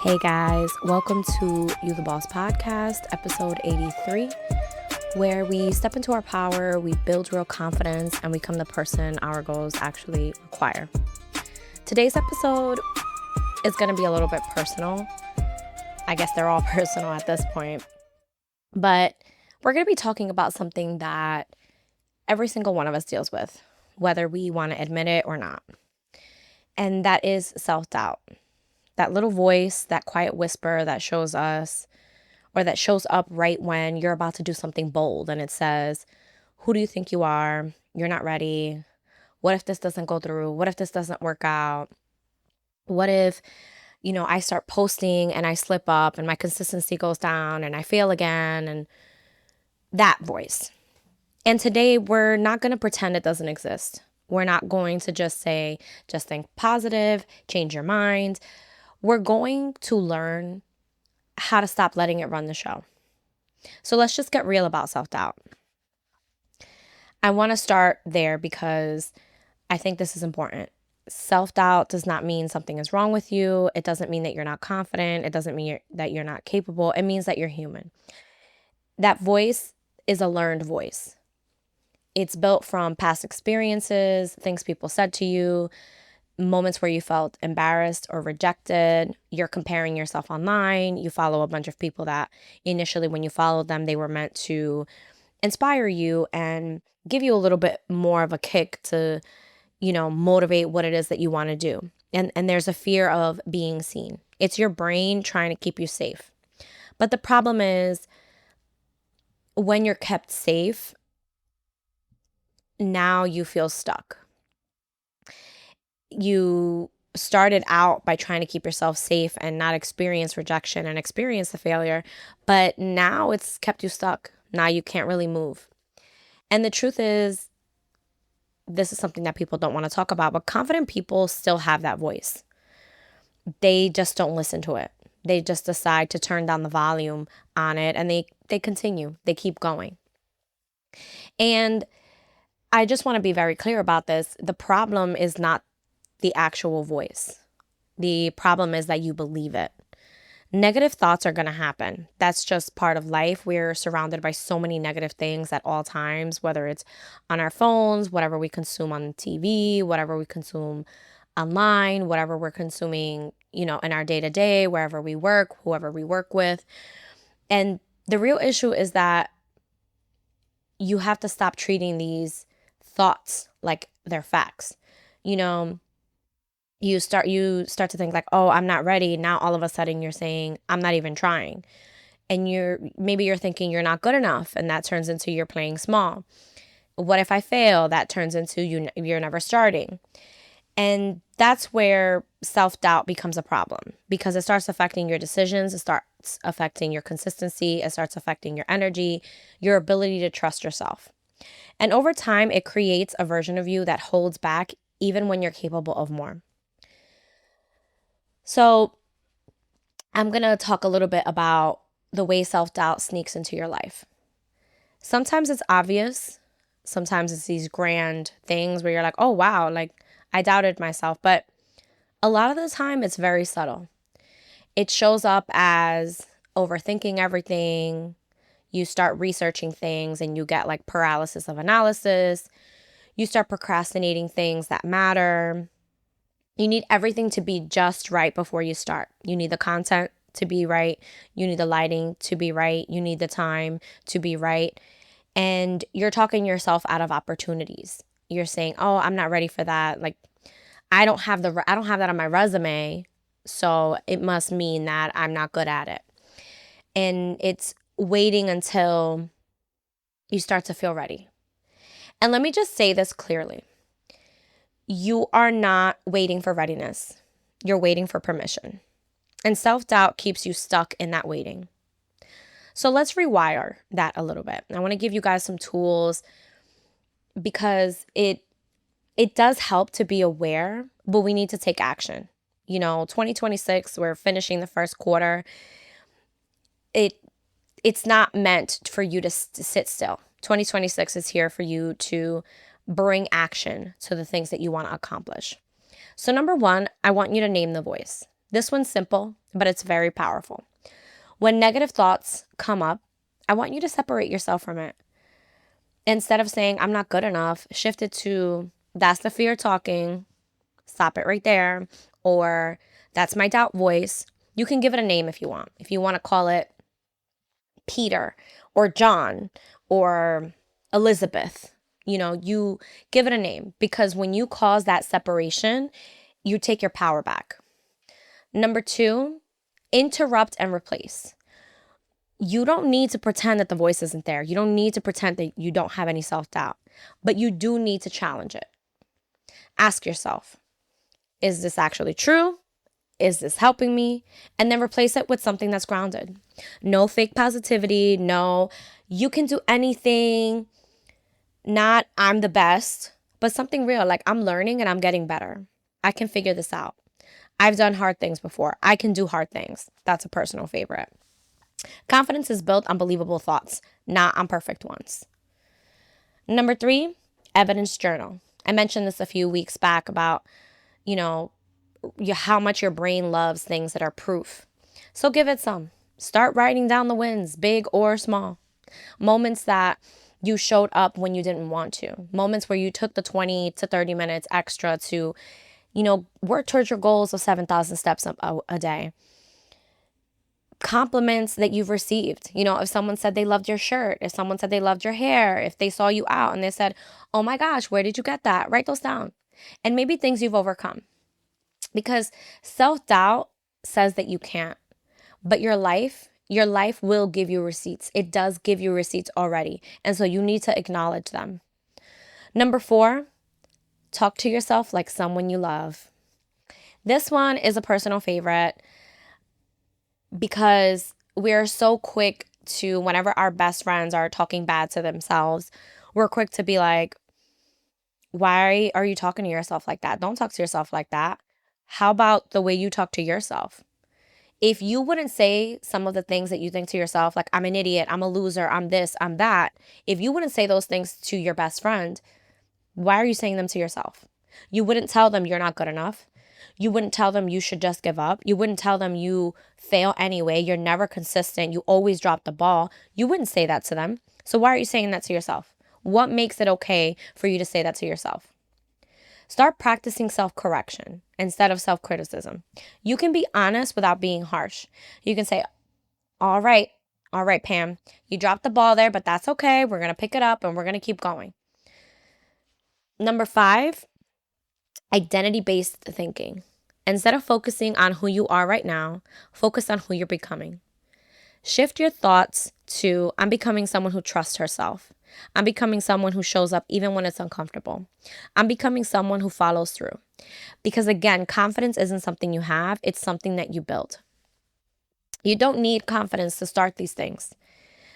Hey guys, welcome to You the Boss podcast, episode 83, where we step into our power, we build real confidence, and we become the person our goals actually require. Today's episode is going to be a little bit personal. I guess they're all personal at this point, but we're going to be talking about something that every single one of us deals with, whether we want to admit it or not. And that is self-doubt. That little voice, that quiet whisper that shows us or that shows up right when you're about to do something bold and it says, who do you think you are? You're not ready. What if this doesn't go through? What if this doesn't work out? What if, I start posting and I slip up and my consistency goes down and I fail again? And that voice. And today we're not going to pretend it doesn't exist. We're not going to just say, just think positive, change your mind. We're going to learn how to stop letting it run the show. So let's just get real about self-doubt. I want to start there because I think this is important. Self-doubt does not mean something is wrong with you. It doesn't mean that you're not confident. It doesn't mean that you're not capable. It means that you're human. That voice is a learned voice. It's built from past experiences, things people said to you, moments where you felt embarrassed or rejected. You're comparing yourself online. You follow a bunch of people that initially when you followed them, they were meant to inspire you and give you a little bit more of a kick to, motivate what it is that you want to do. And there's a fear of being seen. It's your brain trying to keep you safe. But the problem is when you're kept safe, now you feel stuck. You started out by trying to keep yourself safe and not experience rejection and experience the failure, but now it's kept you stuck. Now you can't really move. And the truth is, this is something that people don't want to talk about, but confident people still have that voice. They just don't listen to it. They just decide to turn down the volume on it and they continue. They keep going. And I just want to be very clear about this. The problem is not the actual voice. The problem is that you believe it. Negative thoughts are going to happen. That's just part of life. We're surrounded by so many negative things at all times, whether it's on our phones, whatever we consume on TV, whatever we consume online, whatever we're consuming, in our day-to-day, wherever we work, whoever we work with. And the real issue is that you have to stop treating these thoughts like they're facts. You start to think like, oh, I'm not ready. Now all of a sudden you're saying, I'm not even trying. And you're thinking you're not good enough. And that turns into you're playing small. What if I fail? That turns into you're never starting. And that's where self-doubt becomes a problem because it starts affecting your decisions. It starts affecting your consistency. It starts affecting your energy, your ability to trust yourself. And over time, it creates a version of you that holds back even when you're capable of more. So I'm going to talk a little bit about the way self-doubt sneaks into your life. Sometimes it's obvious. Sometimes it's these grand things where you're like, oh, wow, like I doubted myself. But a lot of the time it's very subtle. It shows up as overthinking everything. You start researching things and you get like paralysis of analysis. You start procrastinating things that matter. You need everything to be just right before you start. You need the content to be right. You need the lighting to be right. You need the time to be right. And you're talking yourself out of opportunities. You're saying, "Oh, I'm not ready for that. Like I don't have that on my resume, so it must mean that I'm not good at it." And it's waiting until you start to feel ready. And let me just say this clearly. You are not waiting for readiness. You're waiting for permission. And self-doubt keeps you stuck in that waiting. So let's rewire that a little bit. I want to give you guys some tools because it does help to be aware, but we need to take action. 2026, we're finishing the first quarter. It's not meant for you to sit still. 2026 is here for you to bring action to the things that you want to accomplish. So number one, I want you to name the voice. This one's simple, but it's very powerful. When negative thoughts come up, I want you to separate yourself from it. Instead of saying, I'm not good enough, shift it to, that's the fear talking. Stop it right there. Or that's my doubt voice. You can give it a name if you want. If you want to call it Peter or John or Elizabeth, you give it a name, because when you cause that separation, you take your power back. Number 2, interrupt and replace. You don't need to pretend that the voice isn't there. You don't need to pretend that you don't have any self-doubt, but you do need to challenge it. Ask yourself, is this actually true? Is this helping me? And then replace it with something that's grounded. No fake positivity. No, you can do anything. Not, I'm the best, but something real. Like, I'm learning and I'm getting better. I can figure this out. I've done hard things before. I can do hard things. That's a personal favorite. Confidence is built on believable thoughts, not on perfect ones. Number 3, evidence journal. I mentioned this a few weeks back about, how much your brain loves things that are proof. So give it some. Start writing down the wins, big or small. Moments that you showed up when you didn't want to. Moments where you took the 20 to 30 minutes extra to, work towards your goals of 7,000 steps a day. Compliments that you've received. If someone said they loved your shirt, if someone said they loved your hair, if they saw you out and they said, oh my gosh, where did you get that? Write those down. And maybe things you've overcome. Because self-doubt says that you can't. But your life will give you receipts. It does give you receipts already. And so you need to acknowledge them. Number 4, talk to yourself like someone you love. This one is a personal favorite because we're so quick to, whenever our best friends are talking bad to themselves, we're quick to be like, why are you talking to yourself like that? Don't talk to yourself like that. How about the way you talk to yourself? If you wouldn't say some of the things that you think to yourself, like, I'm an idiot, I'm a loser, I'm this, I'm that. If you wouldn't say those things to your best friend, why are you saying them to yourself? You wouldn't tell them you're not good enough. You wouldn't tell them you should just give up. You wouldn't tell them you fail anyway. You're never consistent. You always drop the ball. You wouldn't say that to them. So why are you saying that to yourself? What makes it okay for you to say that to yourself? Start practicing self-correction instead of self-criticism. You can be honest without being harsh. You can say, all right, Pam, you dropped the ball there, but that's okay. We're going to pick it up and we're going to keep going. Number 5, identity-based thinking. Instead of focusing on who you are right now, focus on who you're becoming. Shift your thoughts to, I'm becoming someone who trusts herself. I'm becoming someone who shows up even when it's uncomfortable. I'm becoming someone who follows through. Because again, confidence isn't something you have, it's something that you build. You don't need confidence to start these things.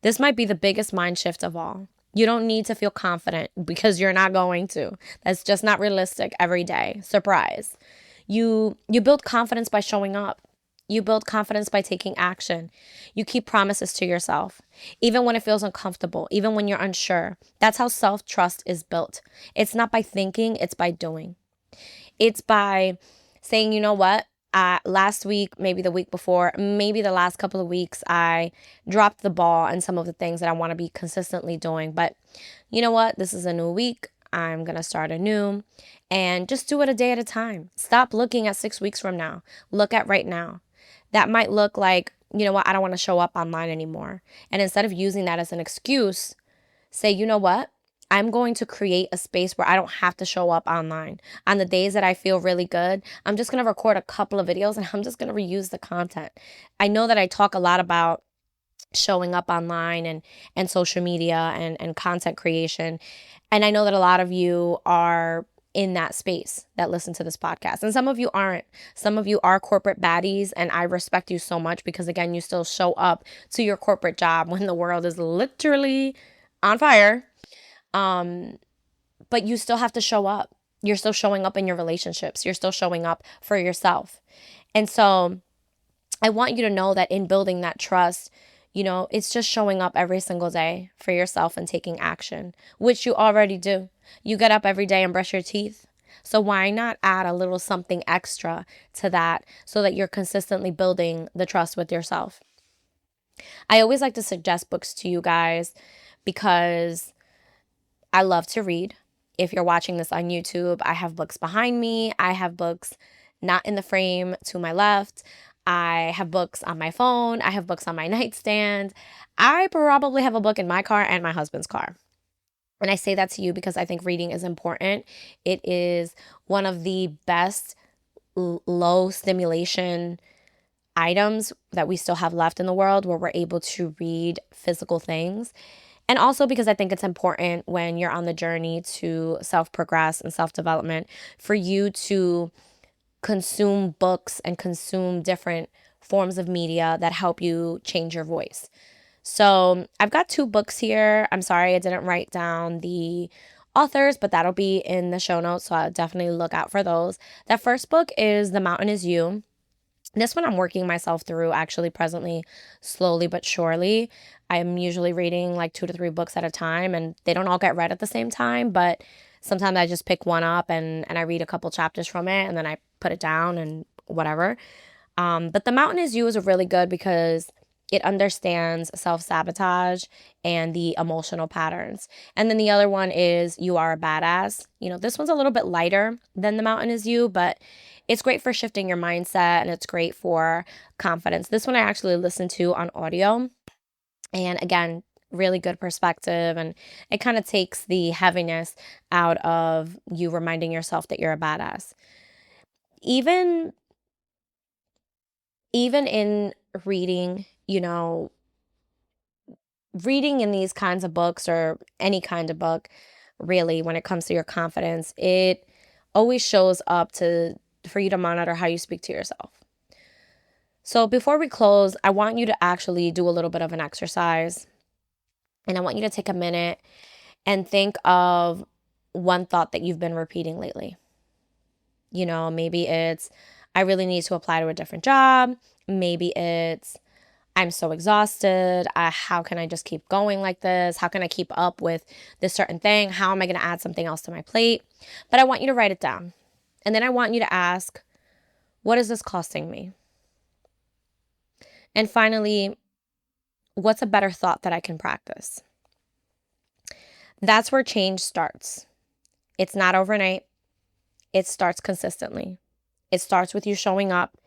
This might be the biggest mind shift of all. You don't need to feel confident because you're not going to. That's just not realistic every day. Surprise. You build confidence by showing up. You build confidence by taking action. You keep promises to yourself, even when it feels uncomfortable, even when you're unsure. That's how self-trust is built. It's not by thinking, it's by doing. It's by saying, you know what? Last week, maybe the week before, maybe the last couple of weeks, I dropped the ball on some of the things that I want to be consistently doing. But you know what? This is a new week. I'm going to start anew and just do it a day at a time. Stop looking at 6 weeks from now. Look at right now. That might look like, you know what? I don't want to show up online anymore. And instead of using that as an excuse, say, you know what? I'm going to create a space where I don't have to show up online. On the days that I feel really good, I'm just going to record a couple of videos and I'm just going to reuse the content. I know that I talk a lot about showing up online and social media and content creation. And I know that a lot of you are in that space that listen to this podcast. And some of you aren't. Some of you are corporate baddies, and I respect you so much because, again, you still show up to your corporate job when the world is literally on fire. But you still have to show up. You're still showing up in your relationships. You're still showing up for yourself. And so I want you to know that in building that trust, it's just showing up every single day for yourself and taking action, which you already do. You get up every day and brush your teeth. So why not add a little something extra to that so that you're consistently building the trust with yourself? I always like to suggest books to you guys because I love to read. If you're watching this on YouTube, I have books behind me. I have books not in the frame to my left. I have books on my phone. I have books on my nightstand. I probably have a book in my car and my husband's car. And I say that to you because I think reading is important. It is one of the best low stimulation items that we still have left in the world where we're able to read physical things. And also because I think it's important when you're on the journey to self progress and self development for you to consume books and consume different forms of media that help you change your voice. So I've got 2 books here. I'm sorry I didn't write down the authors, but that'll be in the show notes. So I'll definitely look out for those. That first book is The Mountain Is You. This one I'm working myself through actually presently, slowly but surely. I'm usually reading like 2 to 3 books at a time, and they don't all get read at the same time, but sometimes I just pick one up and I read a couple chapters from it and then I put it down and whatever. But The Mountain Is You is really good because it understands self-sabotage and the emotional patterns. And then the other one is You Are a Badass. This one's a little bit lighter than The Mountain Is You, but it's great for shifting your mindset and it's great for confidence. This one I actually listened to on audio. And again, really good perspective. And it kind of takes the heaviness out of you reminding yourself that you're a badass. Even even in reading, reading in these kinds of books or any kind of book, really, when it comes to your confidence, it always shows up to for you to monitor how you speak to yourself. So before we close, I want you to actually do a little bit of an exercise. And I want you to take a minute and think of one thought that you've been repeating lately. Maybe it's, I really need to apply to a different job. Maybe it's, I'm so exhausted. How can I just keep going like this? How can I keep up with this certain thing? How am I going to add something else to my plate? But I want you to write it down. And then I want you to ask, what is this costing me? And finally, what's a better thought that I can practice? That's where change starts. It's not overnight. It starts consistently. It starts with you showing up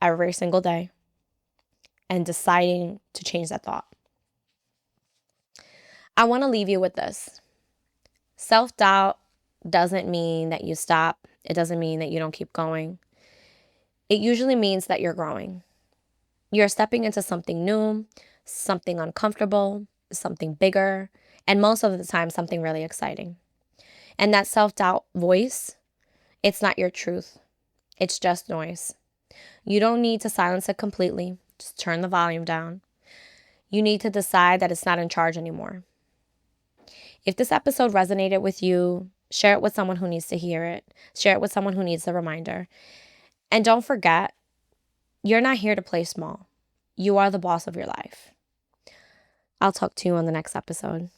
every single day and deciding to change that thought. I want to leave you with this. Self-doubt doesn't mean that you stop. It doesn't mean that you don't keep going. It usually means that you're growing. You're stepping into something new, something uncomfortable, something bigger, and most of the time, something really exciting. And that self-doubt voice, it's not your truth. It's just noise. You don't need to silence it completely. Just turn the volume down. You need to decide that it's not in charge anymore. If this episode resonated with you, share it with someone who needs to hear it. Share it with someone who needs a reminder. And don't forget, you're not here to play small. You are the boss of your life. I'll talk to you on the next episode.